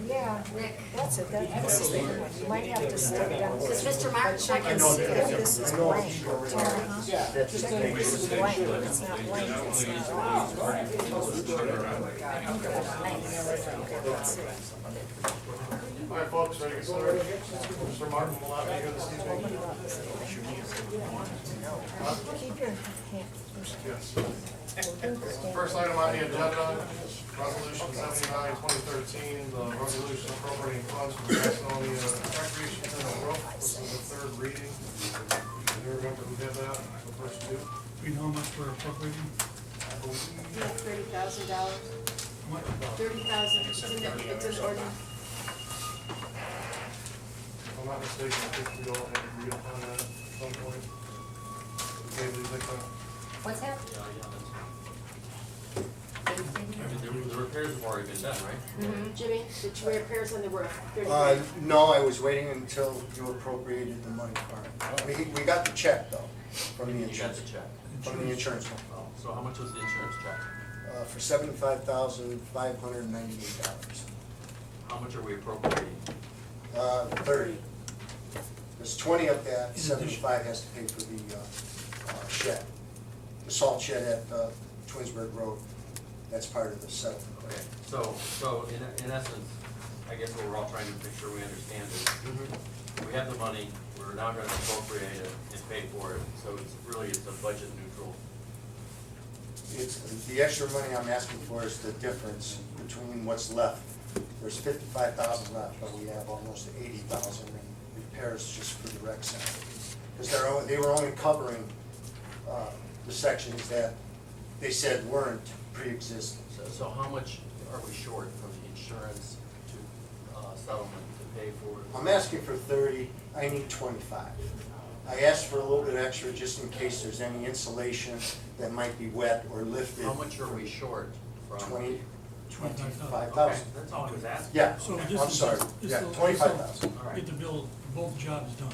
Yeah, that's it, this is the one, you might have to study down. Does Mr. Martin Check and see if this is blank. Check if this is blank, if it's not blank, it's not. All right, folks, ready to get started? Mr. Martin will not be here this evening. Keep your hand. Yes. First item on the agenda, Resolution 79, 2013, the resolution appropriating funds for Macedonia Recreation Center roof. This is the third reading. Do you remember who did that, the first two? We know how much we're appropriating? $30,000. What? 30,000. It's in the ordinance. If I'm not mistaken, I think we all had agreed upon that at some point. Dave, do you think that? What's that? The repairs have already been done, right? Jimmy, did you repairs on the roof? No, I was waiting until you appropriated the money for it. We got the check though, from the You got insurance, the check. from the insurance company, Oh, so how much was the insurance check? for $75,598. How much are we appropriating? 30. There's 20 of that, 75 has to pay for the shed, the salt shed at Twinsburg Road. That's part of the settlement. Okay, so in essence, I guess what we're all trying to make sure we understand is, we have the money, we're now gonna appropriate it and pay for it, so it's a budget neutral. It's, the extra money I'm asking for is the difference between what's left. There's 55,000 left, but we have almost 80,000 in repairs just for the rec center. Because they were only covering the sections that they said weren't pre-existing. So how much are we short from the insurance to settlement to pay for it? I'm asking for 30, I need 25. I asked for a little bit extra just in case there's any insulation that might be wet or lifted. How much are we short from? 25,000. Okay, that's all I was asking. Yeah, So Okay. this I'm is- sorry, this yeah, will- 25,000. All right. Get the bill, both jobs done.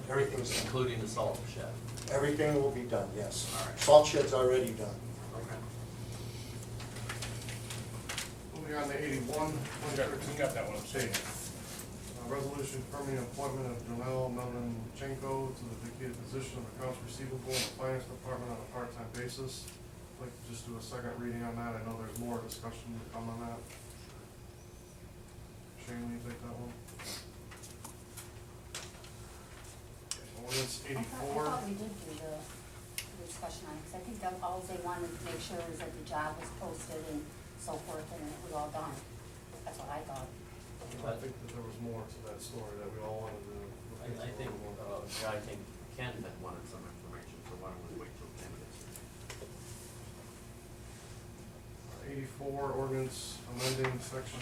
Everything's, Including the salt shed. everything will be done, yes. All right. Salt shed's already done. Okay. Moving on to 81, 2013. We got that one, I'm saying. Resolution confirming the appointment of Janelle Melninchenko to the vacated position of accounts receivable in the finance department on a part-time basis. I'd like to just do a second reading on that. I know there's more discussion to come on that. Shane, will you take that one? Ordinance I 84. thought we did do the discussion on it, because I think that all they wanted to make sure is that the job was posted and so forth, and it was all done. That's what I thought. I think that there was more to that story that we all wanted to. I think Ken had wanted some information, so why don't we wait till Ken gets here? 84, ordinance amending section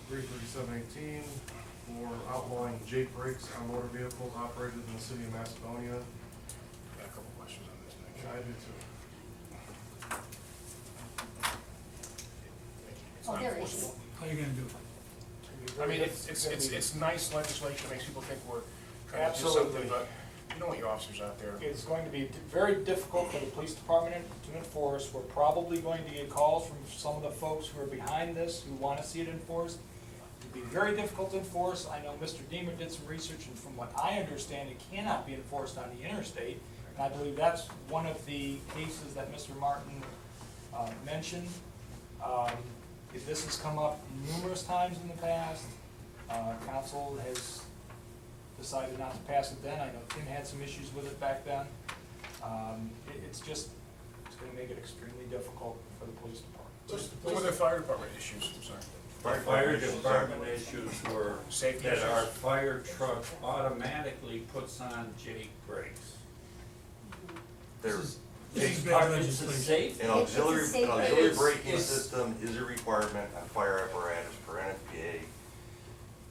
33718 for outlawing Jake brakes on motor vehicles operated in the city of Macedonia. Got a couple questions on this thing. Yeah, I do too. Oh, there it is. How are you gonna do it? I mean, it's nice legislation, makes people think we're trying to do Absolutely. something, but you know what your officers out there. It's going to be very difficult for the police department to enforce. We're probably going to get calls from some of the folks who are behind this, who want to see it enforced. It'd be very difficult to enforce. I know Mr. Deemer did some research, and from what I understand, it cannot be enforced on the interstate. And I believe that's one of the cases that Mr. Martin mentioned. This has come up numerous times in the past. Council has decided not to pass it then. I know Tim had some issues with it back then. It's gonna make it extremely difficult for the police department. What were the fire department issues, I'm sorry? Fire department issues were Safety that our issues? fire truck automatically puts on Jake brakes. This It's is bad it's a legislation. safe. An It's a auxiliary, safe- an auxiliary It's- braking it's- system is a requirement on fire apparatus per NFPA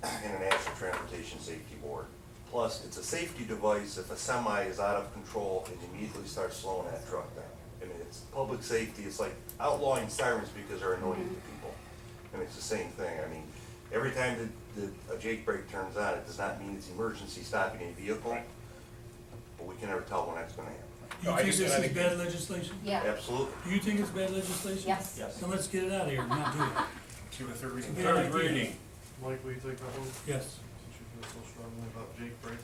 and the National Transportation Safety Board. Plus, it's a safety device if a semi is out of control and immediately starts slowing that truck down. I mean, it's public safety, it's like outlawing sirens because they're annoying to people. And it's the same thing, I mean, every time a Jake brake turns on, it does not mean it's emergency stopping a vehicle, but we can never tell when that's gonna happen. You think this is bad legislation? Yeah, Absolutely. Do you think it's bad legislation? yes. Then let's get it out of here and not do it. See what a third reading. Good Third idea. reading. Mike, will you take that one? Yes, Since you feel so strongly about Jake breaks.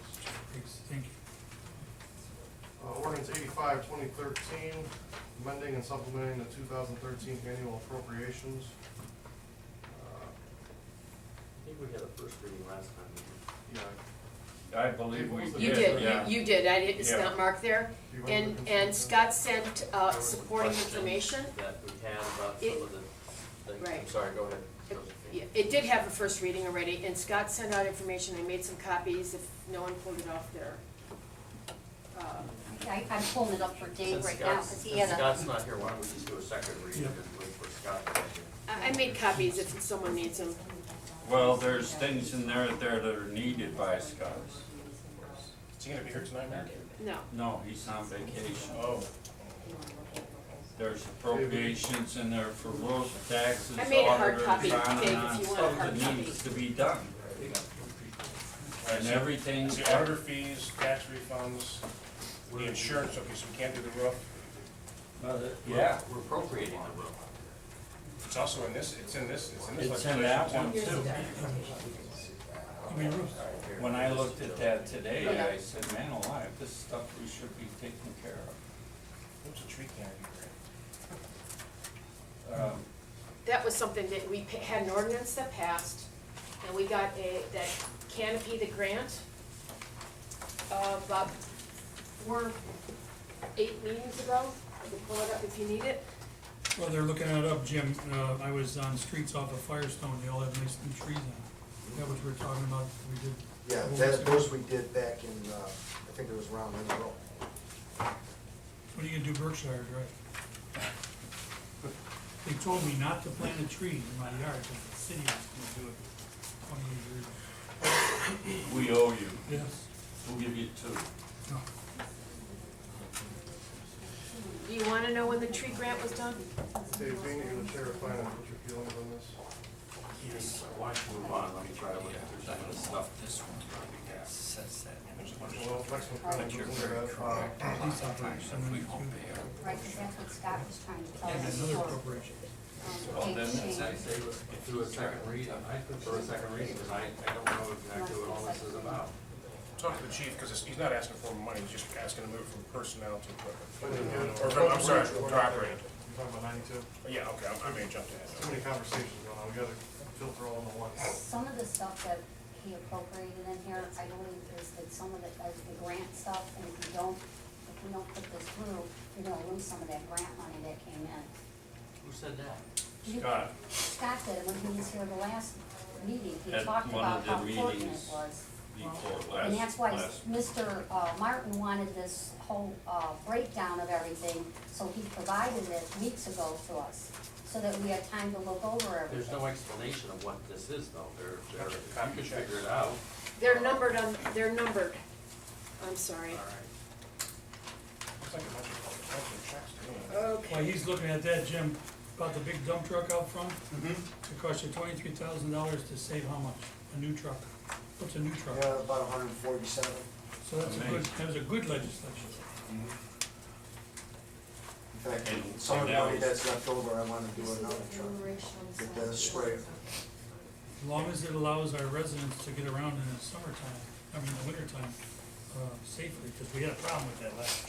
thanks, thank you. Ordinance 85, 2013, amending and supplementing the 2013 annual appropriations. I think we had a first reading last time. Yeah, I believe we did. You did, yeah. you did, it's Yeah. not marked there. Do you remember the And consent? Scott sent, There were some supporting questions information. That we had about It- some of the things. Right. I'm sorry, go ahead. Yeah, it did have a first reading already, and Scott sent out information, I made some copies if no one pulled it off there. I'm pulling it up for Dave Since right now, Scott's- because he since had a, Scott's not here, why don't we just do a second reading Yeah. and wait for Scott to get here? I made copies if someone needs them. Well, there's things in there that are needed by Scott. Is he gonna be here tonight, Mayor? No. No, he's on vacation. Oh. There's appropriations in there for road taxes, I made a hard auditors, copy, on Dave, and on, if you want a stuff hard that copy. needs to be done. And everything, The auditor fees, tax refunds, the insurance, okay, so we can't do the roof. yeah, We're appropriating the roof. It's also in this, it's in this it's in legislation that too. one too. I mean, Ruth, When I looked at that today, I said, man alive, this stuff we should be taking care of. What's a tree canopy grant? That was something that we had an ordinance that passed, and we got that canopy, the grant, about 8 meetings ago. I can pull it up if you need it. well, they're looking it up, Jim. I was on streets off of Firestone, they all have nice new trees on. Is that what you were talking about, we did? Yeah, those we did back in, I think it was around in a row. What are you gonna do Berkshire, right? They told me not to plant a tree in my yard, but the city was gonna do it 28 years ago. We owe you, Yes, we'll give you 2. no, Do you wanna know when the tree grant was done? Dave, being that you're the chair of finance, what's your feelings on this? Yes. Why don't you move on, let me try to look at some of the stuff. This one says that. Well, next one, kind of goes into that, police operation, and then it's good. right, because that's what Scott was trying to tell And us. another before, appropriation. Well, then Dave I changed. say let's do a second read, I prefer a second reading, because I don't know exactly what all this is about. Talk to the chief, because he's not asking for money, he's just asking to move from personnel to equipment. Or from, I'm sorry, to operating. you're talking about 92? Yeah, okay, I may have jumped ahead. Too many conversations going on, we gotta filter all into one. Some of the stuff that he appropriated in here, I believe is that some of it is the grant stuff, and if we don't put this through, you're gonna lose some of that grant money that came in. Who said that? Scott, Scott did, when he was here the last meeting, he At talked one about of the how important it meetings. was. before And that's last, why last, Mr. Martin wanted this whole breakdown of everything, so he provided it weeks ago to us, so that we had time to look over There's everything. no explanation of what this is, though, you could figure it out. They're numbered, I'm sorry. All right. Looks like a bunch of checks to me. Okay. While he's looking at that, Jim, about the big dump truck out front, it cost you $23,000 to save how much? A new truck. What's a new truck? Yeah, about 147. So that's a good, that was a good legislation. In fact, And- some of the and that money was- that's left over, I wanna do another truck, get the sprayer. As long as it allows our residents to get around in the summertime, I mean, the wintertime, safely, because we had a problem with that last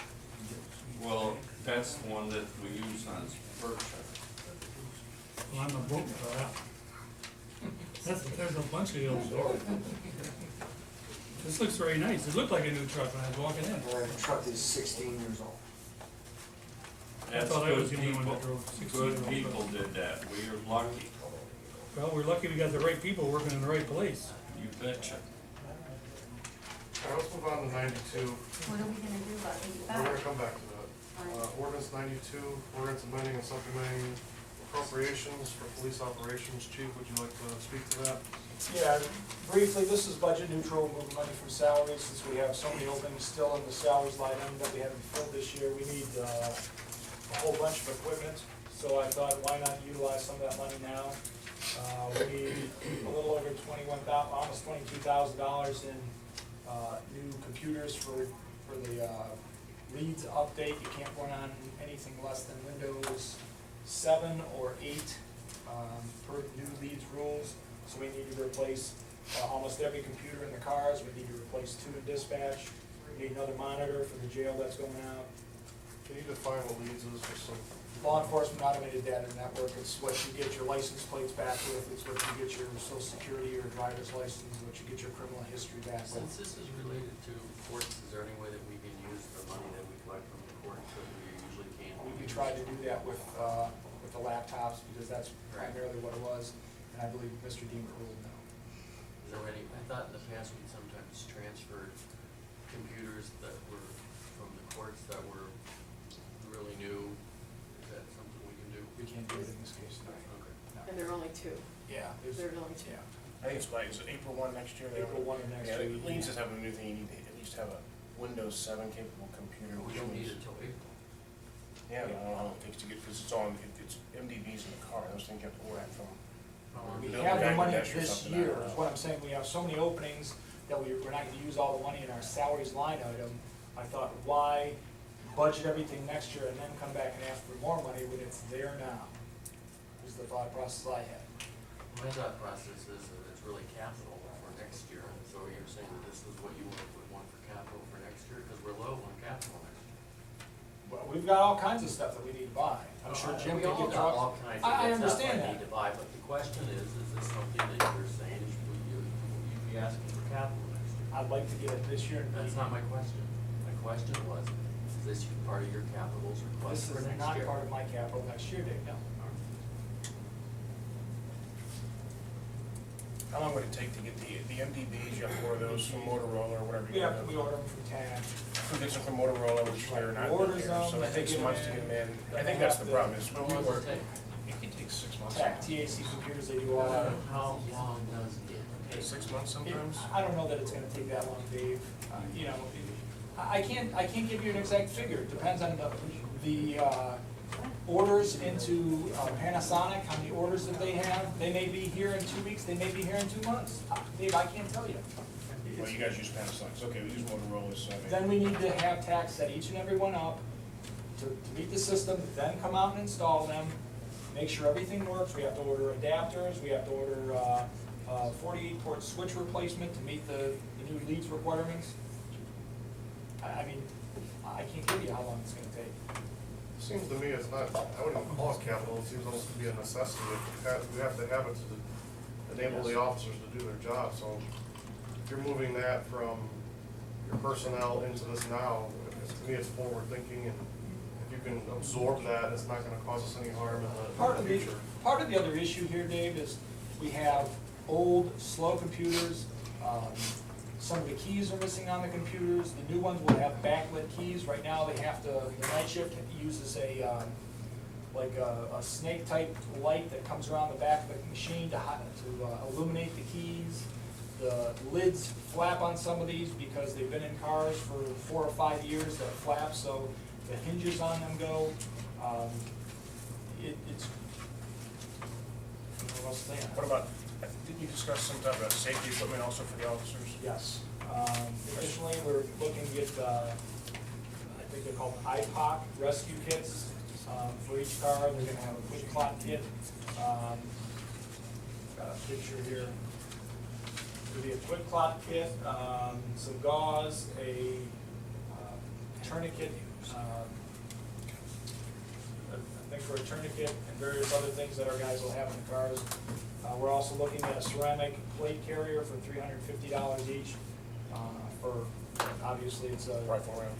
year. well, that's the one that we use on Berkshire. Well, I'm a vote for that. There's a bunch of those. This looks very nice. It looked like a new truck when I was walking in. The truck is 16 years old. I That's thought I was good the only one that people, drove 16. good people did that, we are lucky, Well, we're lucky we got the right people working in the right place. you betcha. All right, let's move on to 92. What are we gonna do about We're gonna 85? come back to that. Ordinance 92, ordinance amending and supplementing appropriations for police operations. Chief, would you like to speak to that? Yeah, briefly, this is budget neutral, moving money from salaries, since we have so many openings still in the salaries line item that we haven't filled this year. We need a whole bunch of equipment, so I thought, why not utilize some of that money now? We need a little over almost $22,000 in new computers for the leads update, you can't run on anything less than Windows 7 or 8 per new leads rules. So we need to replace almost every computer in the cars. We need to replace 2 in dispatch. We need another monitor for the jail that's going out. Can you define what leads is for some? Law enforcement automated data network, it's what you get your license plates back with, it's what you get your social security or driver's license, what you get your criminal history back with. Since this is related to courts, is there any way that we can use the money that we collect from the courts that we usually can't? We tried to do that with the laptops, because that's primarily what it was, and I believe Mr. Deemer ruled no. Is there any, I thought in the past we sometimes transferred computers that were from the courts that were really new. Is that something we can do? We can't do it in this case, no. Okay. No. And there are only 2. Yeah. There are only 2. Yeah. I think it's like, is it April 1 next year? April 1 of next Yeah, year. Leeds is having a new thing, you need to at least have a Windows 7 capable computer. We which don't need means- it till April. Yeah, but I don't know how long it takes to get, because it's on, it's MDBs in the car, those things you have to order from. We Build have the money Bangladesh or this something, I year, don't is know. what I'm saying, we have so many openings that we're not gonna use all the money in our salaries line item. I thought, why budget everything next year and then come back and ask for more money when it's there now? Was the thought process I had. My thought process is that it's really capital for next year, and so you're saying that this is what you would want for capital for next year, because we're low on capital next year. Well, we've got all kinds of stuff that we need to buy. I'm sure Jim We can all get got trucks. all kinds of I stuff understand I that. need to buy, but the question is this something that you're saying is you'd be asking for capital next year? I'd like to get it this year. That's not my question. My question was, is this part of your capital's request This for is next not year? part of my capital next year, Dave, no. How long would it take to get the MDBs, you have to order those from Motorola or whatever? We order them from TAG. Who gets them from Motorola, which they're not Orders there, them, so it they takes get months to them get them in. in, I think that's the then problem, is How when we long work, does it it can take 6 months. TAG, TAC computers, they do all that. How long does it take? 6 months sometimes? I don't know that it's gonna take that long, Dave. You know, I can't give you an exact figure. It depends on the orders into Panasonic, how many orders that they have. They may be here in 2 weeks, they may be here in 2 months. Dave, I can't tell you. Well, you guys use Panasonic, okay, we use Motorola, so I mean. Then we need to have TAC set each and every one up to meet the system, then come out and install them, make sure everything works. We have to order adapters, we have to order 48-port switch replacement to meet the new leads requirements. I mean, I can't give you how long it's gonna take. Seems to me it's not, I wouldn't call it capital, it seems almost to be a necessity. We have to have it to enable the officers to do their job, so if you're moving that from your personnel into this now, to me it's forward thinking, and if you can absorb that, it's not gonna cause us any harm in the future. Part of the other issue here, Dave, is we have old, slow computers. Some of the keys are missing on the computers. The new ones will have backlit keys. Right now, they have to, the night shift uses like a snake-type light that comes around the back of the machine to illuminate the keys. The lids flap on some of these because they've been in cars for 4 or 5 years that flap, so the hinges on them go. It's, I don't know what else to say on it. What about, didn't you discuss some type of safety equipment also for the officers? Yes. Additionally, we're looking to get, I think they're called IPOC rescue kits for each car. They're gonna have a quick clot kit. Got a picture here. There'll be a quick clot kit, some gauze, a tourniquet, I think for a tourniquet and various other things that our guys will have in the cars. We're also looking at a ceramic plate carrier for $350 each. For, obviously, it's a Rifle round.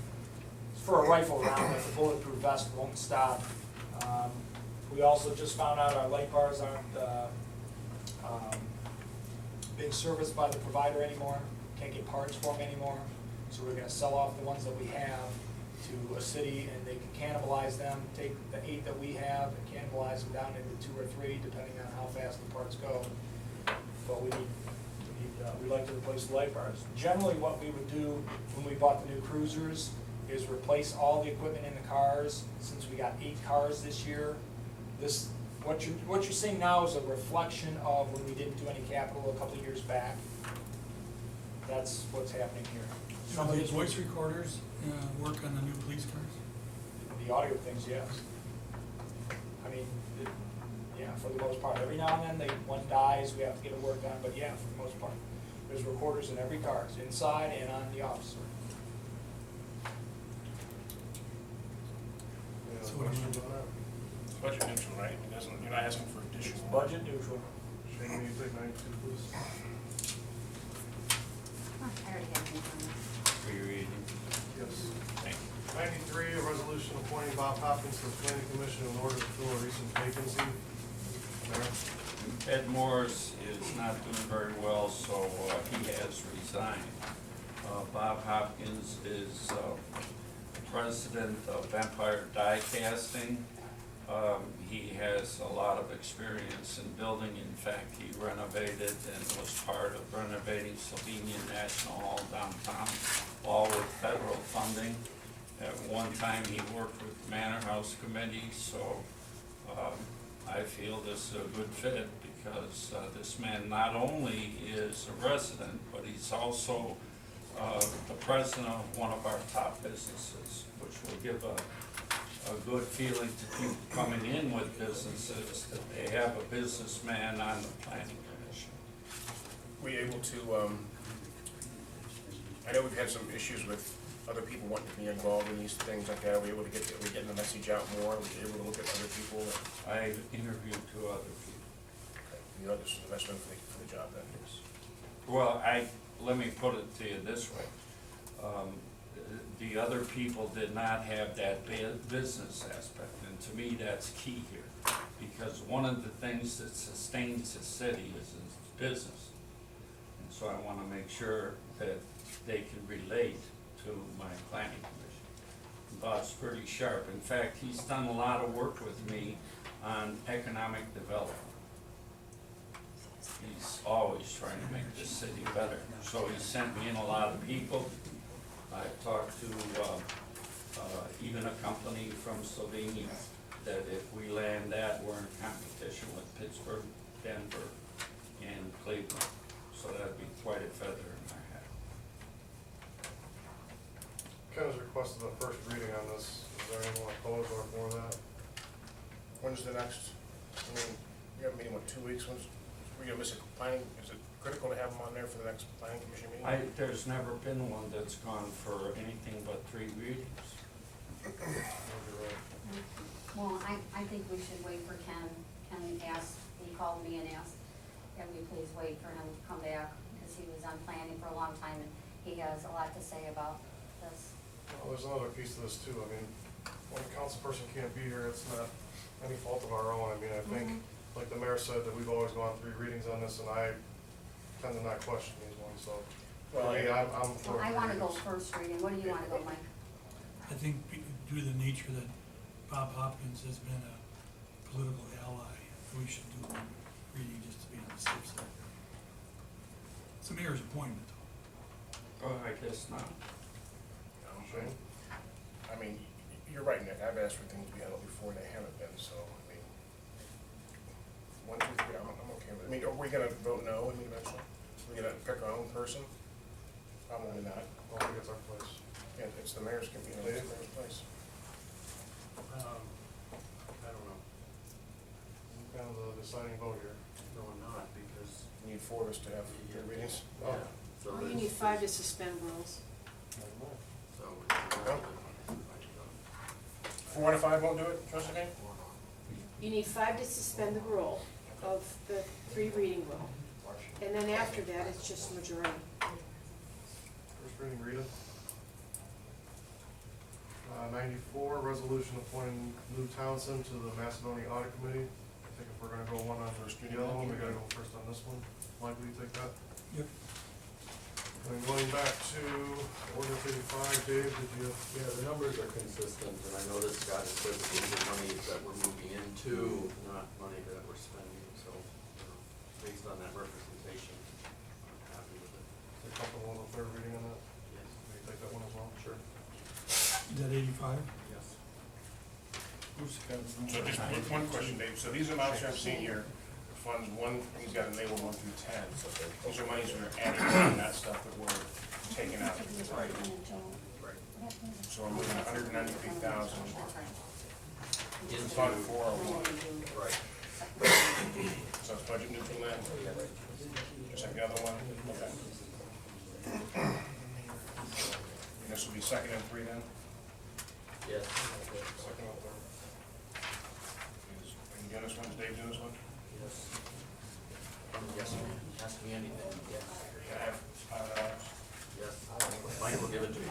for a rifle round, if the bulletproof vest won't stop. We also just found out our light bars aren't being serviced by the provider anymore, can't get parts for them anymore. So we're gonna sell off the ones that we have to a city, and they can cannibalize them, take the 8 that we have and cannibalize them down into 2 or 3, depending on how fast the parts go. But we'd like to replace the light bars. Generally, what we would do when we bought the new cruisers is replace all the equipment in the cars. Since we got 8 cars this year, what you're seeing now is a reflection of when we didn't do any capital a couple of years back. That's what's happening here. some Do of the this. voice recorders, work on the new police cars? The audio things, yes. I mean, yeah, for the most part, every now and then, one dies, we have to get it worked on, but yeah, for the most part. There's recorders in every car, it's inside and on the officer. Any other So what do you questions want? on that? It's budget neutral, right? It doesn't, you're not asking for additional. Budget neutral. Shane, will you take 92, please? I already have it on this. Rereading. Yes. Thank you. 93, a resolution appointing Bob Hopkins to the planning commission in order to fill a recent vacancy. Mayor? Ed Morris is not doing very well, so he has resigned. Bob Hopkins is president of Empire Die Casting. He has a lot of experience in building. In fact, he renovated and was part of renovating Slovenian National Hall downtown, all with federal funding. At one time, he worked with Manor House Committee, so I feel this is a good fit because this man not only is a resident, but he's also the president of one of our top businesses, which will give a good feeling to people coming in with businesses that they have a businessman on the planning commission. Were you able to, I know we've had some issues with other people wanting to be involved in these things like that. Were you able to get, are we getting the message out more? Were you able to look at other people? I interviewed two other people. You know, this is the best one for the job then. Well, let me put it to you this way. The other people did not have that business aspect, and to me, that's key here. Because one of the things that sustains the city is its business. And so I wanna make sure that they can relate to my planning commission. Bob's pretty sharp. In fact, he's done a lot of work with me on economic development. He's always trying to make this city better. So he sent me in a lot of people. I've talked to even a company from Slovenia that if we land that, we're in competition with Pittsburgh, Denver, and Cleveland. So that'd be quite a feather in my hat. Ken has requested a first reading on this. Is there anyone opposed or for that? When's the next, I mean, we have a meeting, what, 2 weeks? We're gonna miss a planning, is it critical to have them on there for the next planning commission meeting? There's never been one that's gone for anything but 3 readings. Well, I think we should wait for Ken. Ken asked, he called me and asked, can we please wait for him to come back? Because he was on planning for a long time and he has a lot to say about this. Well, there's another piece to this too. I mean, when a council person can't be here, it's not any fault of our own. I mean, I think, like the mayor said, that we've always gone 3 readings on this, and I tend to not question these ones, so. Well, For me, I'm for Well, I 3 wanna go readings. first reading. What do you wanna go, Mike? I think due to the nature that Bob Hopkins has been a political ally, we should do one reading just to be on the safe side. It's a mayor's appointment, though. Oh, I guess not. Shane? I mean, you're right, Nick, I've asked for things to be handled before and they haven't been, so, I mean, 1, 2, 3, I'm okay with it. I mean, are we gonna vote no, I mean, eventually? Are we gonna pick our own person? Probably not. I don't think it's our place. Yeah, it's the mayor's, it's the mayor's place. I don't know. I'm kind of the deciding vote here. No, I'm not, because, You need 4 of us to have 3 readings. yeah, so. Well, you there's- need 5 to suspend rules. So. 4 out of 5 won't do it, trustee Kane? You need 5 to suspend the rule of the 3 reading rule. And then after that, it's just majority. First reading, Rita. 94, resolution appointing Lou Townsend to the Macedonia Audit Committee. I think if we're gonna go one on the other one, we gotta go first on this one. Mike, will you take that? Yep. And going back to ordinance 85, Dave, did you? Yeah, the numbers are consistent, and I noticed Scott said that these are money that we're moving into, not money that we're spending, so, based on that representation, I'm happy with it. A couple on the third reading on that? Yes. Will you take that one as well? Sure. Is that 85? Yes. Who's got? So just one question, Dave, so these amounts I'm seeing here, funds, he's got a label 1 through 10. These are monies we're adding in, not stuff that we're taking out. Right. So we're moving 193,000 Into, Fund 401. right, So it's budget neutral then? Just like the other one? Okay. And this will be second and 3 then? yes. Second and 3. Are you doing this one? Is Dave doing this one? Yes. Yes, ask me anything, yes. Yeah, Yes. Mike will give it to you.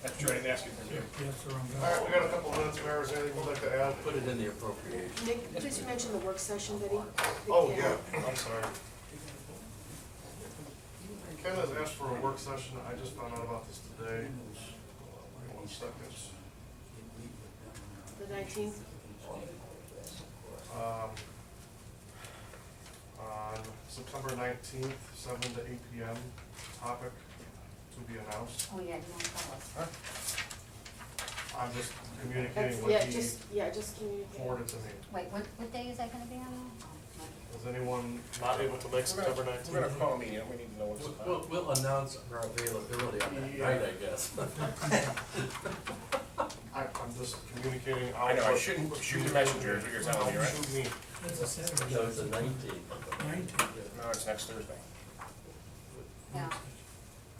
that's true, I didn't ask you for you. Yes, or I'm All right, we got a couple of minutes, Mayor, is there anything we'd like to add? Put it in the appropriation. Nick, did you mention the work session, Betty? Oh, yeah, I'm sorry. Ken has asked for a work session, I just found out about this today. Hold on 1 second. The 19th? On September 19th, 7 to 8 p.m., topic to be announced. Oh, yeah, you want to tell us? I'm just communicating what Yeah, he just communicate. forwarded to me. Wait, what day is that gonna be on? Oh, Is anyone not able to make September 19th? We're gonna call a meeting, we need to know what's about. We'll announce our availability on that night, I guess. I'm just communicating. I know, I shouldn't shoot the messenger, is what you're telling me, right? Shoot me. That's a Saturday. No, it's the 19th. 19th. No, it's next Thursday. Yeah.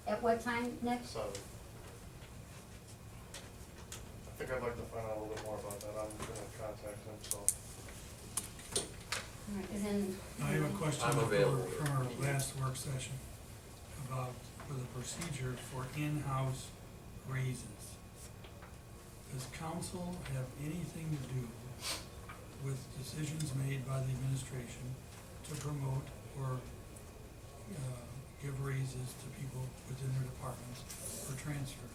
At what time, Nick? So, I think I'd like to find out a little bit more about that. I'm gonna contact him, so. All right, is in. I have a question I'm available. from our last work session about for the procedure for in-house raises. Does council have anything to do with decisions made by the administration to promote or give raises to people within their departments for transfer?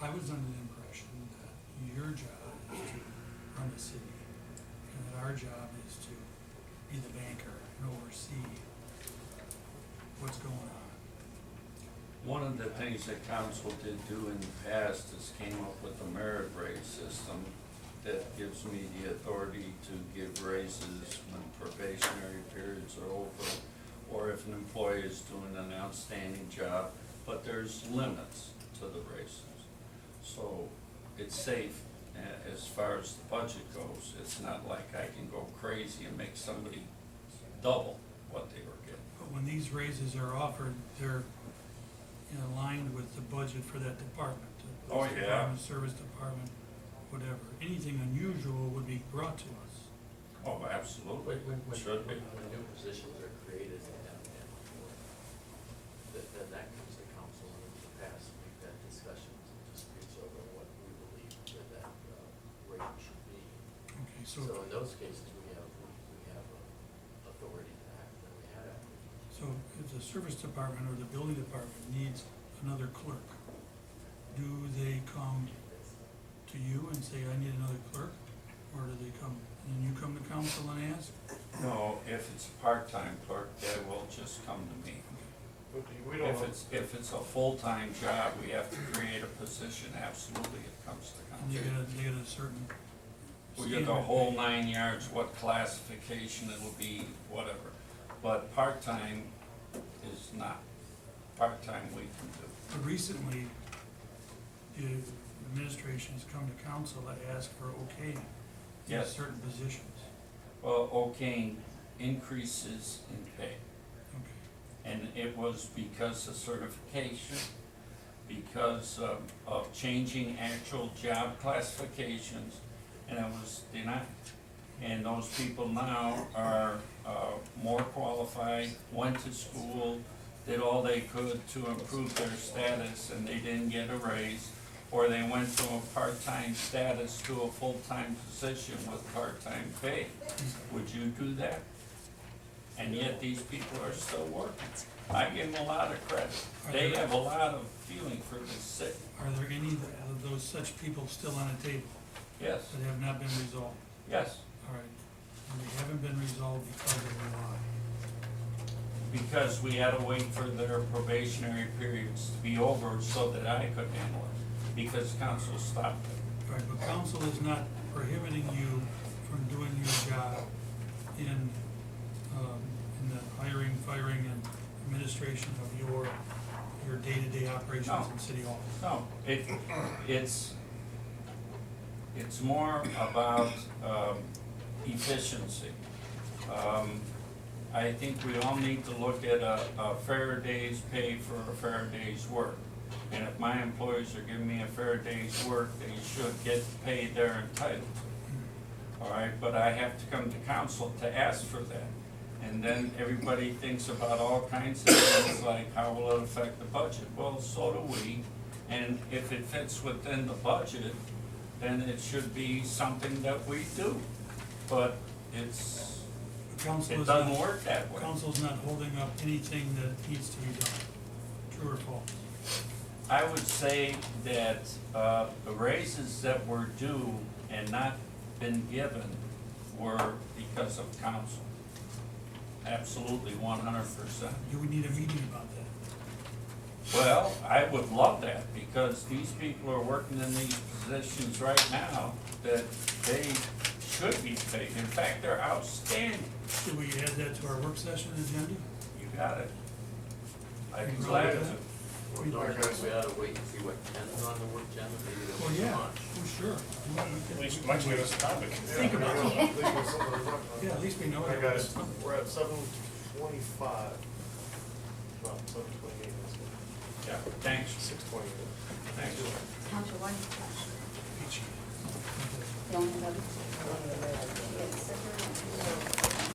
I was under the impression that your job is to run the city, and that our job is to be the banker and oversee what's going on. One of the things that council did do in the past is came up with a merit raise system that gives me the authority to give raises when probationary periods are over, or if an employee is doing an outstanding job, but there's limits to the raises. So it's safe as far as the budget goes. It's not like I can go crazy and make somebody double what they were getting. But when these raises are offered, they're aligned with the budget for that department. The Oh, police yeah. department, service department, whatever. Anything unusual would be brought to us. Oh, absolutely, should be. When new positions are created then that comes to council, and in the past, we've had discussions and disputes over what we believe that rate should be. Okay, So so, in those cases, we have authority to act, and we have. so if the service department or the building department needs another clerk, do they come to you and say, I need another clerk? Or do they come, and you come to council and ask? No, if it's a part-time clerk, they will just come to me. We don't. If it's a full-time job, we have to create a position, absolutely, it comes to And they council. get a certain We get the standard whole pay. 9 yards, what classification it'll be, whatever. But part-time is not, part-time we can do. But recently, the administration has come to council to ask for okay in Yes. certain positions. Well, okaying increases in pay. Okay. And it was because of certification, because of changing actual job classifications, and it was denied. And those people now are more qualified, went to school, did all they could to improve their status, and they didn't get a raise, or they went from a part-time status to a full-time position with part-time pay. Would you do that? And yet these people are still working. I give them a lot of credit. They have a lot of feeling for this city. Are there any of those such people still on the table Yes, that have not been resolved? yes, All right. And they haven't been resolved because of the law. because we had to wait for their probationary periods to be over so that I could handle it, because council stopped it. All right, but council is not prohibiting you from doing your job in administration of your day-to-day operations No. in City Hall. No, it's more about efficiency. I think we all need to look at a fair day's pay for a fair day's work. And if my employees are giving me a fair day's work, they should get paid their entitled to. All right, but I have to come to council to ask for that. And then everybody thinks about all kinds of things like how will it affect the budget? Well, so do we. And if it fits within the budget, then it should be something that we do. But Council it is doesn't not- work that way. Council's not holding up anything that needs to be done. True or false? I would say that the raises that were due and not been given were because of council. Absolutely, 100%. Do we need a meeting about that? Well, I would love that, because these people are working in these positions right now that they should be paid. In fact, they're outstanding. Should we add that to our work session agenda? You got it. I'd be You glad got to. that? Well, don't you think we ought to wait and see what Ken's on the work agenda, maybe Well, there'll be yeah, much. well, sure. At least, might give us a topic. Think about it. At least with some of the rough- Yeah, at least we know All right, it. guys, we're at 7:25. Well, 7:28, Yeah, thanks. 6:28. Thanks. Counselor, one question. The only other.